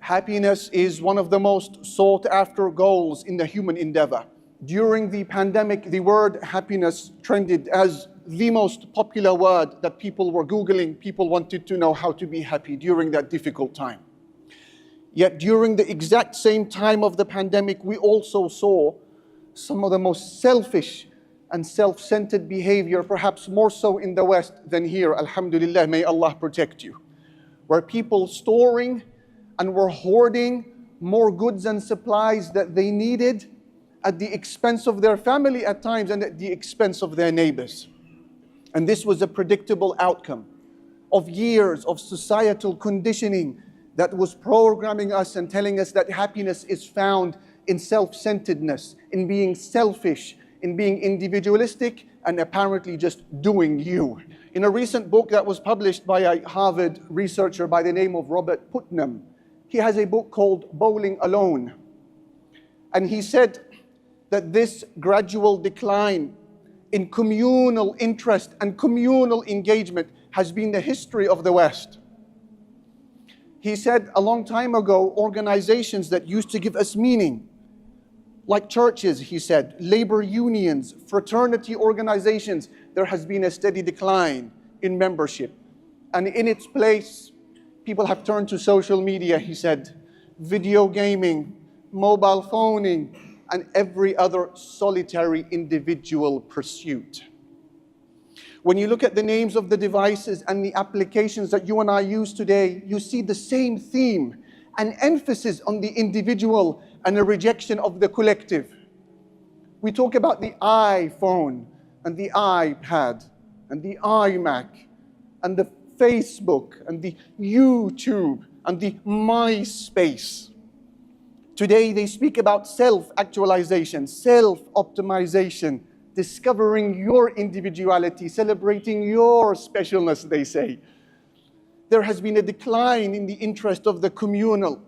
Happiness is one of the most sought after goals in the human endeavor. During the pandemic, the word happiness trended as the most popular word that people were Googling. People wanted to know how to be happy during that difficult time. Yet during the exact same time of the pandemic, we also saw some of the most selfish and self-centered behavior, perhaps more so in the West than here. Alhamdulillah, may Allah protect you. Where people storing and were hoarding more goods and supplies that they needed at the expense of their family at times and at the expense of their neighbors. And this was a predictable outcome of years of societal conditioning that was programming us and telling us that happiness is found in self-centeredness, in being selfish, in being individualistic, and apparently just doing you. In a recent book that was published by a Harvard researcher by the name of Robert Putnam, he has a book called Bowling Alone. And he said that this gradual decline in communal interest and communal engagement has been the history of the West. He said a long time ago, organizations that used to give us meaning, like churches, he said, labor unions, fraternity organizations, there has been a steady decline in membership. And in its place, people have turned to social media, he said, video gaming, mobile phoning, and every other solitary individual pursuit. When you look at the names of the devices and the applications that you and I use today, you see the same theme, an emphasis on the individual and a rejection of the collective. We talk about the iPhone and the iPad and the iMac and the Facebook and the YouTube and the MySpace. Today they speak about self-actualization, self-optimization, discovering your individuality, celebrating your specialness, they say. There has been a decline in the interest of the communal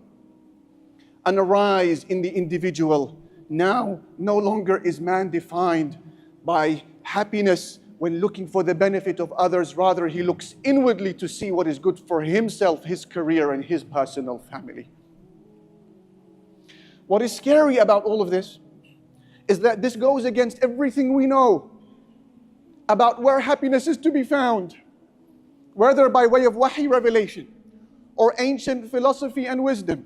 and a rise in the individual. Now, no longer is man defined by happiness when looking for the benefit of others. Rather, he looks inwardly to see what is good for himself, his career, and his personal family. What is scary about all of this is that this goes against everything we know about where happiness is to be found, whether by way of wahi revelation, or ancient philosophy and wisdom,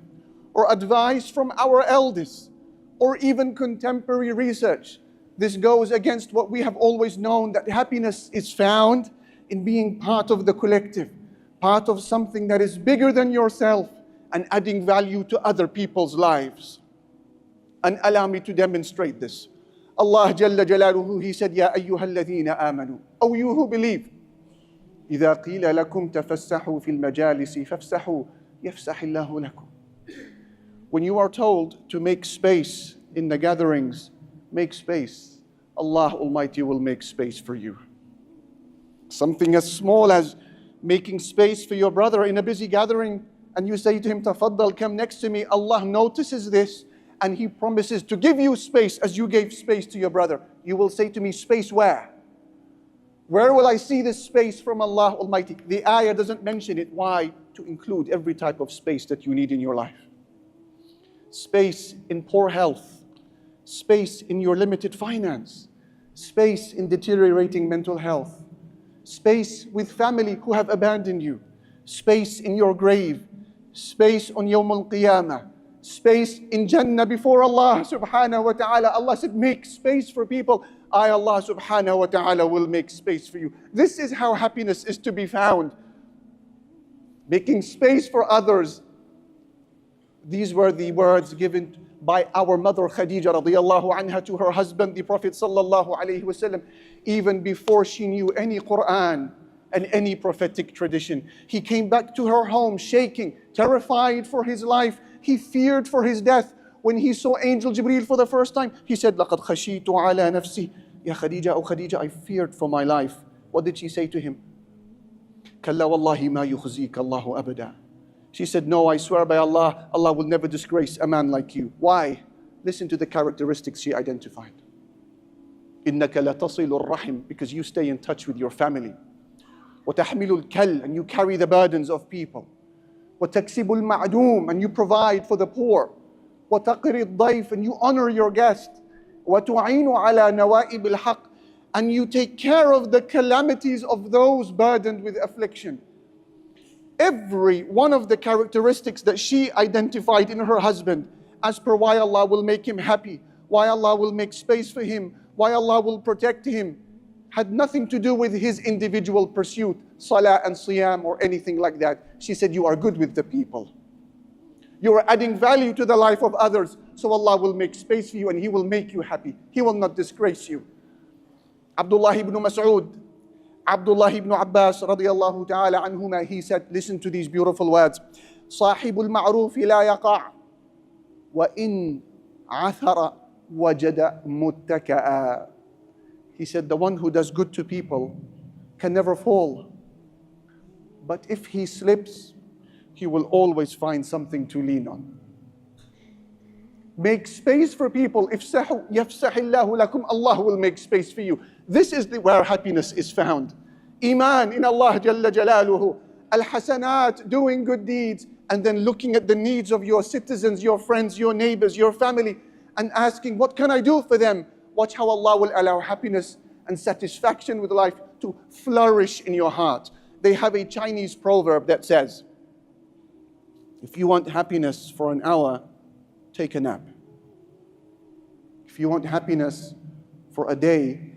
or advice from our elders, or even contemporary research. This goes against what we have always known, that happiness is found in being part of the collective, part of something that is bigger than yourself and adding value to other people's lives. And allow me to demonstrate this. Allah Jalla Jalaluhu, He said, Ya ayyuhal ladhina amanu, O you who believe, إِذَا قِيلَ لَكُمْ تَفَسَّحُوا فِي الْمَجَالِسِ فَافْسَحُوا يَفْسَحِ اللَّهُ لَكُمْ. When you are told to make space in the gatherings, make space. Allah Almighty will make space for you. Something as small as making space for your brother in a busy gathering, and you say to him, Tafaddal, come next to me. Allah notices this, and He promises to give you space as you gave space to your brother. You will say to me, space where? Where will I see this space from Allah Almighty? The ayah doesn't mention it. Why? To include every type of space that you need in your life. Space in poor health, space in your limited finance, space in deteriorating mental health, space with family who have abandoned you, space in your grave, space on Yawm al-Qiyamah, space in Jannah before Allah subhanahu wa ta'ala. Allah said, make space for people. I, Allah subhanahu wa ta'ala, will make space for you. This is how happiness is to be found. Making space for others. These were the words given by our mother Khadija radiyallahu anha to her husband, the Prophet sallallahu alayhi wasallam, even before she knew any Quran and any prophetic tradition. He came back to her home shaking, terrified for his life. He feared for his death. When he saw Angel Jibreel for the first time, he said, لَقَدْ خَشِيتُ عَلَى نَفْسِي. Ya Khadija, oh Khadija, I feared for my life. What did she say to him? كَلَّا وَاللَّهِ مَا يُخْزِيكَ اللَّهُ أَبَدًا. She said, no, I swear by Allah, Allah will never disgrace a man like you. Why? Listen to the characteristics she identified. إِنَّكَ لَتَصِلُ الرَّحِمِ, because you stay in touch with your family. وَتَحْمِلُ الْكَلِّ, and you carry the burdens of people. وَتَكْسِبُ الْمَعْدُومِ, and you provide for the poor. وَتَقْرِ الضَّيْفِ, and you honor your guest. وَتُعِينُ عَلَى نَوَائِبِ الْحَقِّ, and you take care of the calamities of those burdened with affliction. Every one of the characteristics that she identified in her husband, as per why Allah will make him happy, why Allah will make space for him, why Allah will protect him, had nothing to do with his individual pursuit, salah and siyam or anything like that. She said, you are good with the people. You are adding value to the life of others, so Allah will make space for you and He will make you happy. He will not disgrace you. Abdullah ibn Mas'ud, Abdullah ibn Abbas radiyallahu ta'ala anhuma, he said, listen to these beautiful words. صاحب المعروف لا يقع وإن عثر وجد متكئا. He said, the one who does good to people can never fall. But if he slips, he will always find something to lean on. Make space for people. يَفْسَحِ اللَّهُ لَكُمْ, Allah will make space for you. This is where happiness is found. Iman in Allah Jalla Jalaluhu. Al-Hasanat, doing good deeds, and then looking at the needs of your citizens, your friends, your neighbors, your family, and asking, what can I do for them? Watch how Allah will allow happiness and satisfaction with life to flourish in your heart. They have a Chinese proverb that says, if you want happiness for an hour, take a nap. If you want happiness for a day,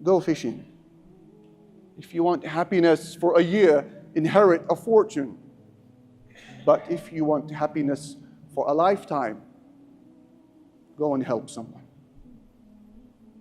go fishing. If you want happiness for a year, inherit a fortune. But if you want happiness for a lifetime, go and help someone.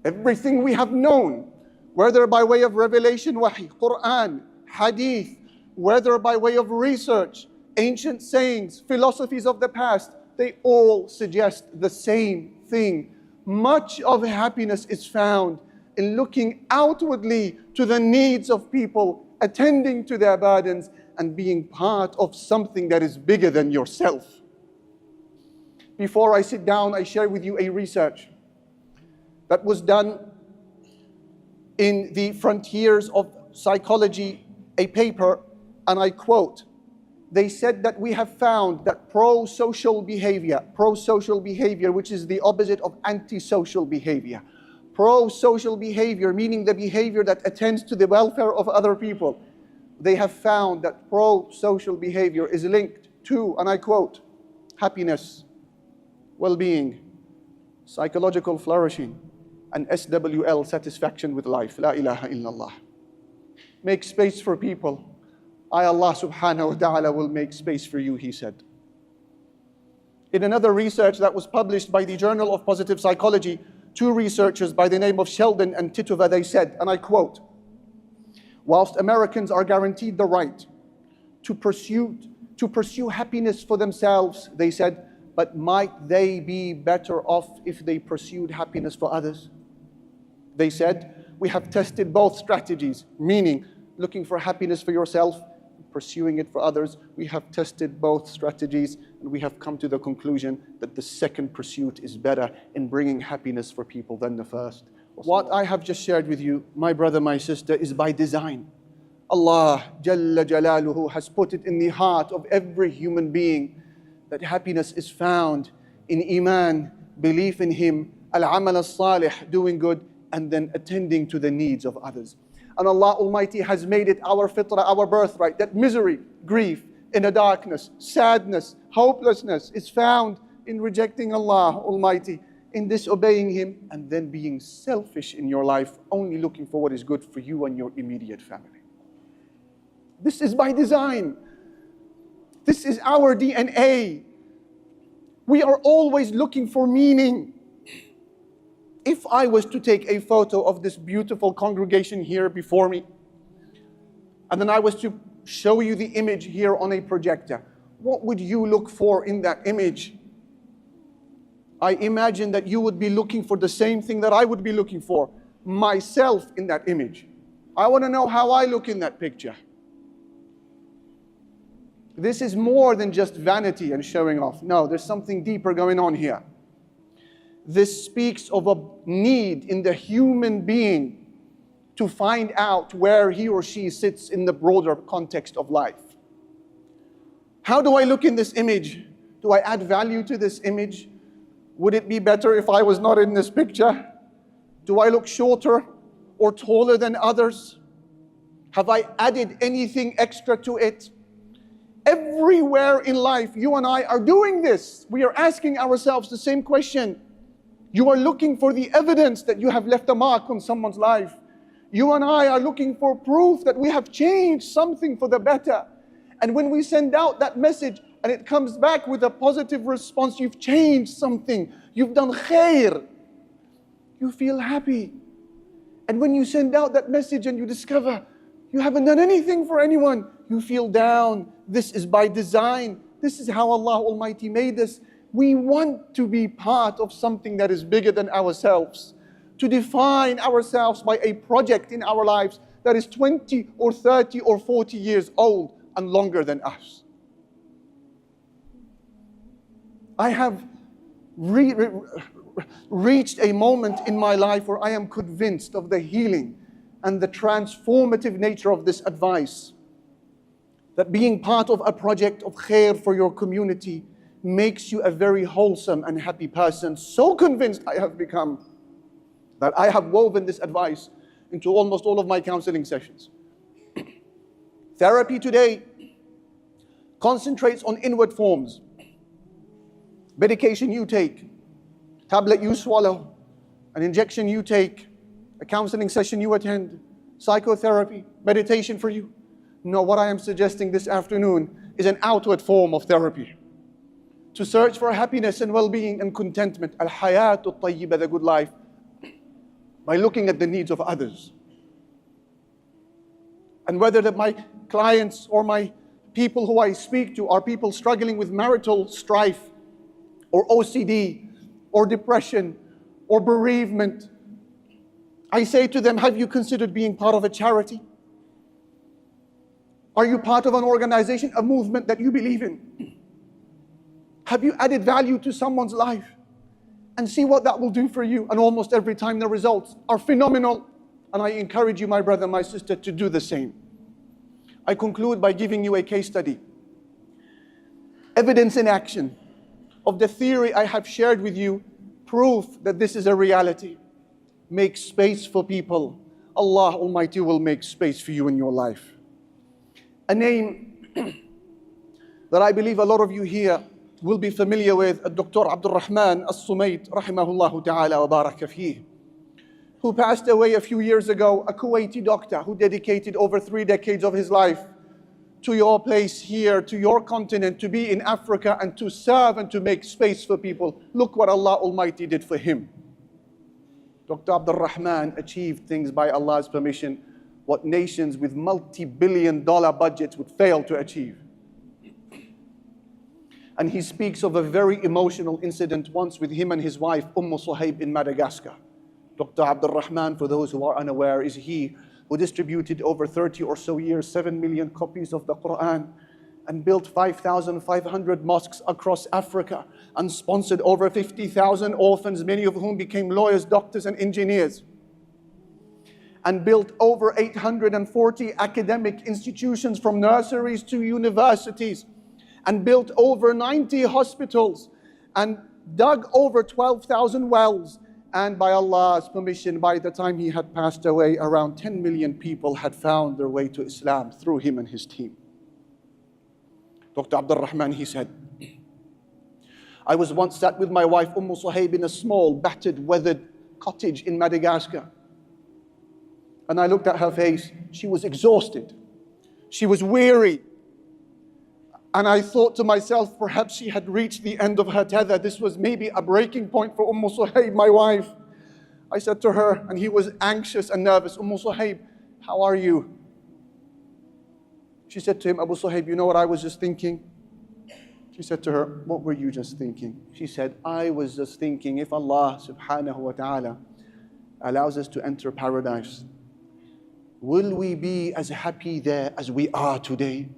Everything we have known, whether by way of revelation, wahi, Quran, hadith, whether by way of research, ancient sayings, philosophies of the past, they all suggest the same thing. Much of happiness is found in looking outwardly to the needs of people, attending to their burdens, and being part of something that is bigger than yourself. Before I sit down, I share with you a research that was done in the Frontiers of Psychology, a paper, and I quote, they said that we have found that pro-social behavior, which is the opposite of antisocial behavior. Pro-social behavior, meaning the behavior that attends to the welfare of other people. They have found that pro-social behavior is linked to, and I quote, happiness, well-being, psychological flourishing, and SWL, satisfaction with life. La ilaha illallah. Make space for people. I, Allah subhanahu wa ta'ala, will make space for you, he said. In another research that was published by the Journal of Positive Psychology, two researchers by the name of Sheldon and Titova, they said, and I quote, whilst Americans are guaranteed the right to pursue happiness for themselves, they said, but might they be better off if they pursued happiness for others? They said, we have tested both strategies, meaning looking for happiness for yourself, pursuing it for others. We have tested both strategies, and we have come to the conclusion that the second pursuit is better in bringing happiness for people than the first. What I have just shared with you, my brother, my sister, is by design. Allah Jalla Jalaluhu has put it in the heart of every human being that happiness is found in Iman, belief in Him, al-amal as-salih, doing good, and then attending to the needs of others. And Allah Almighty has made it our fitrah, our birthright, that misery, grief, inner darkness, sadness, hopelessness is found in rejecting Allah Almighty, in disobeying Him, and then being selfish in your life, only looking for what is good for you and your immediate family. This is by design. This is our DNA. We are always looking for meaning. If I was to take a photo of this beautiful congregation here before me, and then I was to show you the image here on a projector, what would you look for in that image? I imagine that you would be looking for the same thing that I would be looking for, myself in that image. I want to know how I look in that picture. This is more than just vanity and showing off. No, there's something deeper going on here. This speaks of a need in the human being to find out where he or she sits in the broader context of life. How do I look in this image? Do I add value to this image? Would it be better if I was not in this picture? Do I look shorter or taller than others? Have I added anything extra to it? Everywhere in life, you and I are doing this. We are asking ourselves the same question. You are looking for the evidence that you have left a mark on someone's life. You and I are looking for proof that we have changed something for the better. And when we send out that message and it comes back with a positive response, you've changed something, you've done khair, you feel happy. And when you send out that message and you discover you haven't done anything for anyone, you feel down. This is by design. This is how Allah Almighty made us. We want to be part of something that is bigger than ourselves, to define ourselves by a project in our lives that is 20 or 30 or 40 years old and longer than us. I have reached a moment in my life where I am convinced of the healing and the transformative nature of this advice. That being part of a project of khair for your community makes you a very wholesome and happy person. So convinced I have become that I have woven this advice into almost all of my counseling sessions. Therapy today concentrates on inward forms. Medication you take, tablet you swallow, an injection you take, a counseling session you attend, psychotherapy, meditation for you. No, what I am suggesting this afternoon is an outward form of therapy. To search for happiness and well-being and contentment, al-hayatu tayyibah, the good life, by looking at the needs of others. And whether my clients or my people who I speak to are people struggling with marital strife, or OCD, or depression, or bereavement, I say to them, have you considered being part of a charity? Are you part of an organization, a movement that you believe in? Have you added value to someone's life? And see what that will do for you. And almost every time the results are phenomenal. And I encourage you, my brother, my sister, to do the same. I conclude by giving you a case study. Evidence in action of the theory I have shared with you, proof that this is a reality. Make space for people. Allah Almighty will make space for you in your life. A name that I believe a lot of you here will be familiar with, Dr. Abdul Rahman As-Sumayt, rahimahullah ta'ala wa baraka fihi, who passed away a few years ago, a Kuwaiti doctor who dedicated over 3 decades of his life to your place here, to your continent, to be in Africa and to serve and to make space for people. Look what Allah Almighty did for him. Dr. Abdul Rahman achieved things by Allah's permission, what nations with multi-billion-dollar budgets would fail to achieve. And he speaks of a very emotional incident once with him and his wife, Suhaib in Madagascar. Dr. Abdul Rahman, for those who are unaware, is he who distributed over 30 or so years, 7 million copies of the Quran, and built 5,500 mosques across Africa, and sponsored over 50,000 orphans, many of whom became lawyers, doctors, and engineers, and built over 840 academic institutions from nurseries to universities, and built over 90 hospitals, and dug over 12,000 wells. And by Allah's permission, by the time he had passed away, around 10 million people had found their way to Islam through him and his team. Dr. Abdul Rahman, he said, I was once sat with my wife Suhaib in a small, battered, weathered cottage in Madagascar. And I looked at her face. She was exhausted. She was weary. And I thought to myself, perhaps she had reached the end of her tether. This was maybe a breaking point for Suhaib, my wife. I said to her, and he was anxious and nervous, Suhaib, how are you? She said to him, Abu Suhaib, you know what I was just thinking? She said to her, what were you just thinking? She said, I was just thinking, if Allah subhanahu wa ta'ala allows us to enter paradise, will we be as happy there as we are today?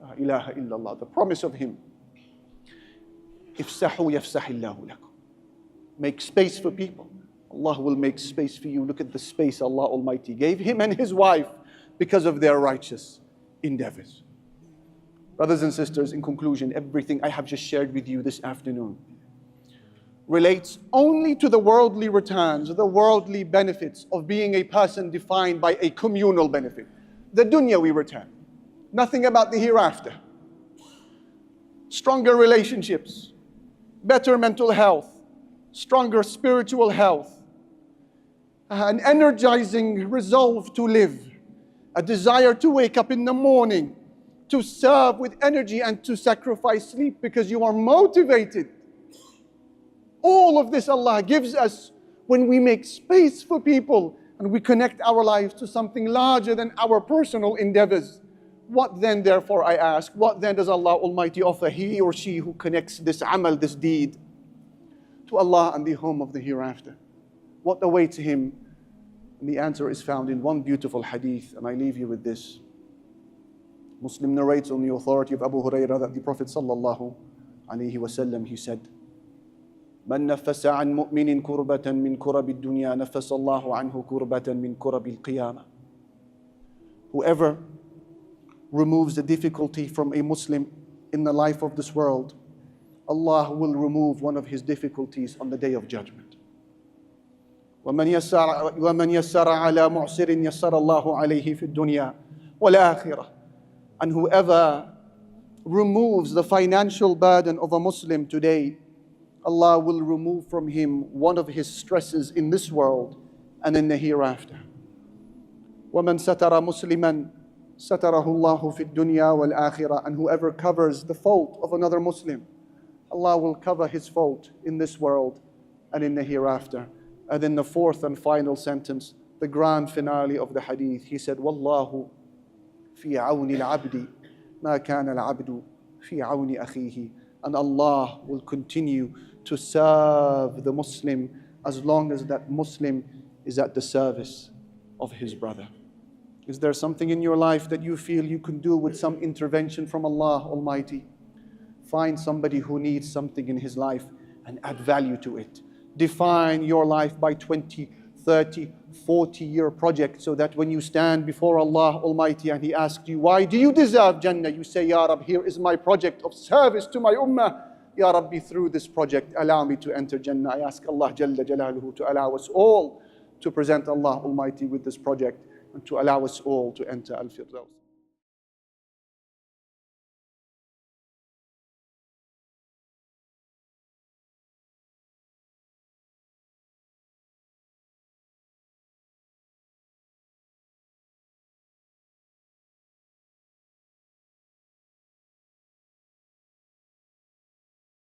La ilaha illallah, the promise of him. Ifsahu yafsahillahu lakum. Make space for people. Allah will make space for you. Look at the space Allah Almighty gave him and his wife because of their righteous endeavors. Brothers and sisters, in conclusion, everything I have just shared with you this afternoon relates only to the worldly returns, the worldly benefits of being a person defined by a communal benefit. The dunya we return. Nothing about the hereafter. Stronger relationships, better mental health, stronger spiritual health, an energizing resolve to live, a desire to wake up in the morning, to serve with energy and to sacrifice sleep because you are motivated. All of this Allah gives us when we make space for people and we connect our lives to something larger than our personal endeavors. What then, therefore, I ask, what then does Allah Almighty offer he or she who connects this amal, this deed, to Allah and the home of the hereafter? What awaits him? And the answer is found in one beautiful hadith, and I leave you with this. Muslim narrates on the authority of Abu Hurairah that the Prophet sallallahu alaihi wasallam, he said, من نفس عن مؤمن كربة من كرب الدنيا نفس الله عنه كربة من كرب القيامة. Whoever removes the difficulty from a Muslim in the life of this world, Allah will remove one of his difficulties on the day of judgment. ومن يسر على معسر يسر الله عليه في الدنيا والآخرة. And whoever removes the financial burden of a Muslim today, Allah will remove from him one of his stresses in this world and in the hereafter. وَمَنْ سَتَرَ مُسْلِمًا سَتَرَهُ اللَّهُ فِي الدُّنْيَا وَالْآخِرَةِ. And whoever covers the fault of another Muslim, Allah will cover his fault in this world and in the hereafter. And in the fourth and final sentence, the grand finale of the hadith, he said, وَاللَّهُ فِي عَوْنِ الْعَبْدِ مَا كَانَ الْعَبْدُ فِي عَوْنِ أَخِيهِ. And Allah will continue to serve the Muslim as long as that Muslim is at the service of his brother. Is there something in your life that you feel you can do with some intervention from Allah Almighty? Find somebody who needs something in his life and add value to it. Define your life by 20, 30, 40-year project so that when you stand before Allah Almighty and He asks you, why do you deserve Jannah? You say, Ya Rab, here is my project of service to my ummah. Ya Rabbi, through this project, allow me to enter Jannah. I ask Allah Jalla Jalaluhu to allow us all to present Allah Almighty with this project and to allow us all to enter Al-Firdaus.